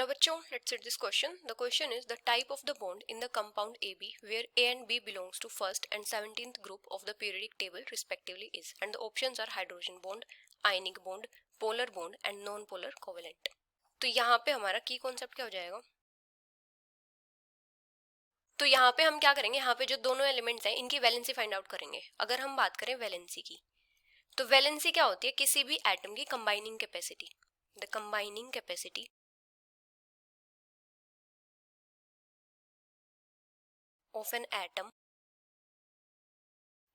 Hello bachcho, let's set this question. The question is the type of the bond in the compound AB where A and B belongs to first and 17th group of the periodic table respectively is, and the options are hydrogen bond, ionic bond, polar bond and non-polar covalent. तो यहाँ पे हमारा की concept क्या हो जाएगा? तो यहाँ पे हम क्या करेंगे, यहाँ पे जो दोनों एलिमेंट्स हैं इनकी वैलेंसी फाइंड आउट करेंगे. अगर हम बात करें वैलेंसी की, तो वैलेंसी क्या होती है? किसी भी एटम की combining capacity. The combining capacity of an atom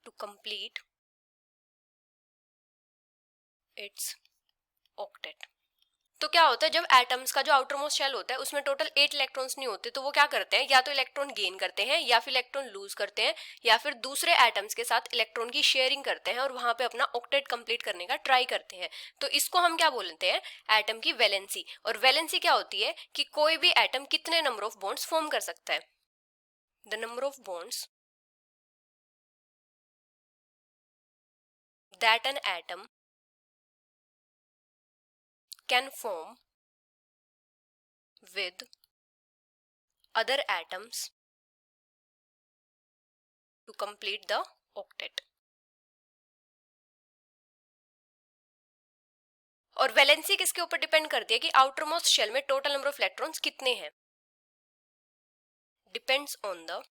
to complete its octet. तो क्या होता है, जब एटम्स का जो आउटर मोस्ट शेल होता है उसमें टोटल 8 इलेक्ट्रॉन्स नहीं होते, तो वो क्या करते हैं, या तो इलेक्ट्रॉन गेन करते हैं या फिर इलेक्ट्रॉन लूज करते हैं या फिर दूसरे एटम्स के साथ इलेक्ट्रॉन की शेयरिंग करते हैं और वहां पे अपना ऑक्टेट कंप्लीट करने का ट्राई करते हैं. तो इसको हम क्या बोलते हैं? एटम की वैलेंसी. और वैलेंसी क्या होती है कि कोई भी एटम कितने नंबर ऑफ बॉन्ड्स फॉर्म कर सकता है. The number of bonds that an atom can form with other atoms to complete the octet. और वैलेंसी किसके ऊपर डिपेंड करती है कि आउटर मोस्ट शेल में टोटल नंबर ऑफ इलेक्ट्रॉन्स कितने हैं. Depends on the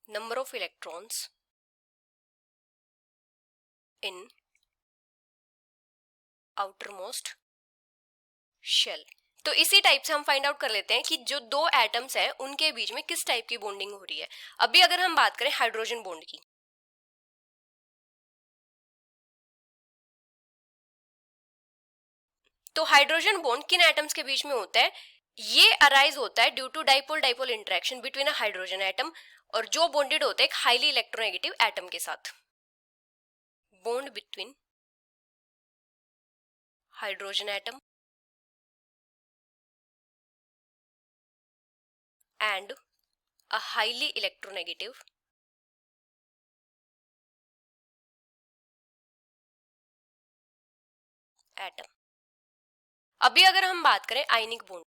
number of electrons in outer most shell. तो इसी टाइप से हम फाइंड आउट कर लेते हैं कि जो दो एटम्स हैं उनके बीच में किस टाइप की बॉन्डिंग हो रही है. अभी अगर हम बात करें हाइड्रोजन बॉन्ड की, तो हाइड्रोजन बॉन्ड किन एटम्स के बीच में होता है? ये अराइज होता है due to dipole dipole interaction between a hydrogen atom, और जो बॉन्डेड होता है एक हाईली इलेक्ट्रोनेगेटिव एटम के साथ. Bond between hydrogen atom and a highly electronegative atom. अभी अगर हम बात करें आयनिक बॉन्ड,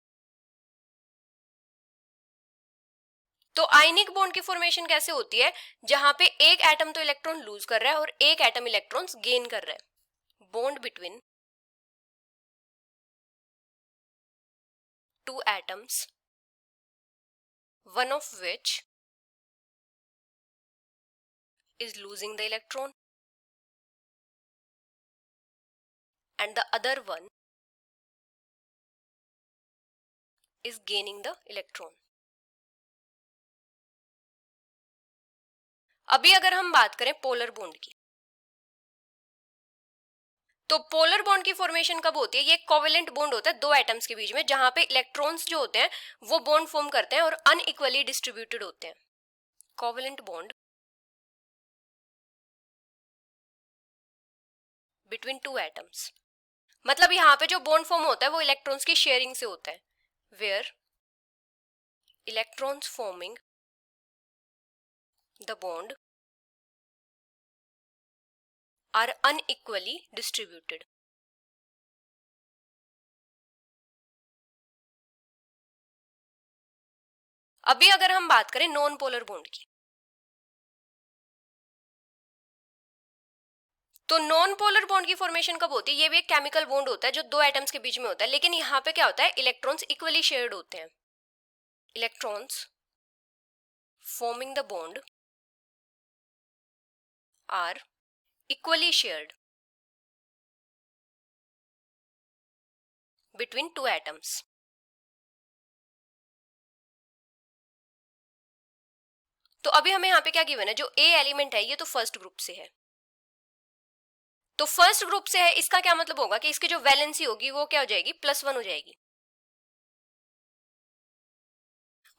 तो आयनिक बॉन्ड की फॉर्मेशन कैसे होती है? जहां पे एक एटम तो इलेक्ट्रॉन लूज कर रहा है और एक एटम इलेक्ट्रॉन्स गेन कर रहा है. Bond between two atoms, one of which is losing the electron and the other one is gaining the electron. अभी अगर हम बात करें पोलर बॉन्ड की, तो पोलर बॉन्ड की फॉर्मेशन कब होती है? ये कोवेलेंट बॉन्ड होता है दो एटम्स के बीच में, जहां पे इलेक्ट्रॉन्स जो होते हैं वो बॉन्ड फॉर्म करते हैं और अनइक्वली डिस्ट्रीब्यूटेड होते हैं. Covalent bond between two atoms, मतलब यहाँ पे जो बॉन्ड फॉर्म होता है वो इलेक्ट्रॉन्स की शेयरिंग से होता है. Where electrons forming the bond are unequally distributed. अभी अगर हम बात करें नॉन पोलर बॉन्ड की, तो नॉन पोलर बॉन्ड की फॉर्मेशन कब होती है? ये भी एक केमिकल बॉन्ड होता है जो दो एटम्स के बीच में होता है, लेकिन यहाँ पे क्या होता है, इलेक्ट्रॉन्स इक्वली शेयर्ड होते हैं. Electrons forming the bond are equally shared between two atoms. तो अभी हमें यहाँ पे क्या गिवन है? जो ए एलिमेंट है ये तो फर्स्ट ग्रुप से है, तो फर्स्ट ग्रुप से है, इसका क्या मतलब होगा कि इसकी जो वैलेंसी होगी वो क्या हो जाएगी? +1 हो जाएगी.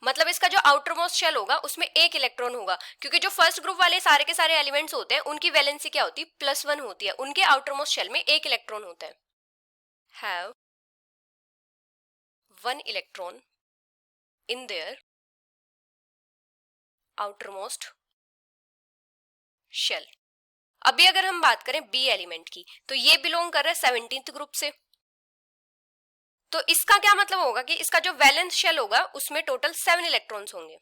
मतलब इसका जो आउटर मोस्ट शेल होगा उसमें एक इलेक्ट्रॉन होगा, क्योंकि जो फर्स्ट ग्रुप वाले सारे के सारे एलिमेंट्स होते हैं उनकी वैलेंसी क्या होती है? +1 होती है. उनके आउटर मोस्ट शेल में एक इलेक्ट्रॉन होता है. Have 1 electron in their outer most shell. अभी अगर हम बात करें बी एलिमेंट की, तो ये बिलोंग कर रहा है 17th ग्रुप से. तो इसका क्या मतलब होगा कि इसका जो वैलेंस शेल होगा उसमें टोटल 7 इलेक्ट्रॉन्स होंगे,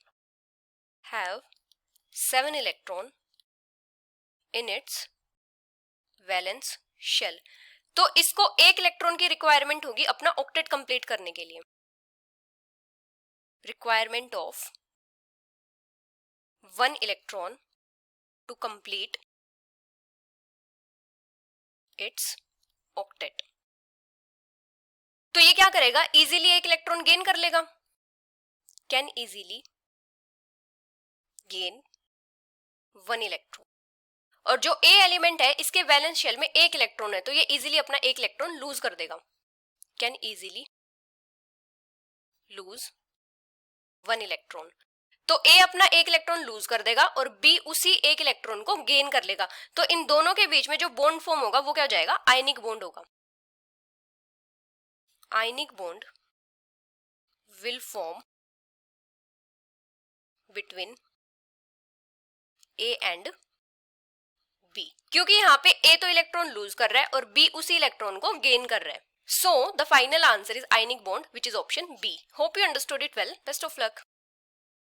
have 7 electron in its valence shell. तो इसको एक इलेक्ट्रॉन की रिक्वायरमेंट होगी अपना ऑक्टेट कंप्लीट करने के लिए, requirement of 1 electron to complete it's octet. तो ये क्या करेगा, इजीली एक इलेक्ट्रॉन गेन कर लेगा, कैन इजीली गेन 1 इलेक्ट्रॉन। और जो ए एलिमेंट है इसके वैलेंस शेल में एक इलेक्ट्रॉन है, तो ये इजीली अपना एक इलेक्ट्रॉन लूज कर देगा, कैन इजीली लूज 1 इलेक्ट्रॉन। तो ए अपना एक इलेक्ट्रॉन लूज कर देगा और बी उसी एक इलेक्ट्रॉन को गेन कर लेगा। तो इन दोनों के बीच में जो बॉन्ड फॉर्म होगा वो क्या हो जाएगा, आयनिक बॉन्ड होगा। Ionic bond will form between A and B, क्योंकि यहाँ पे ए तो इलेक्ट्रॉन लूज कर रहा है और बी उसी इलेक्ट्रॉन को गेन कर रहा है। So the final answer is ionic bond, which is option B. Hope you understood it well. Best of luck.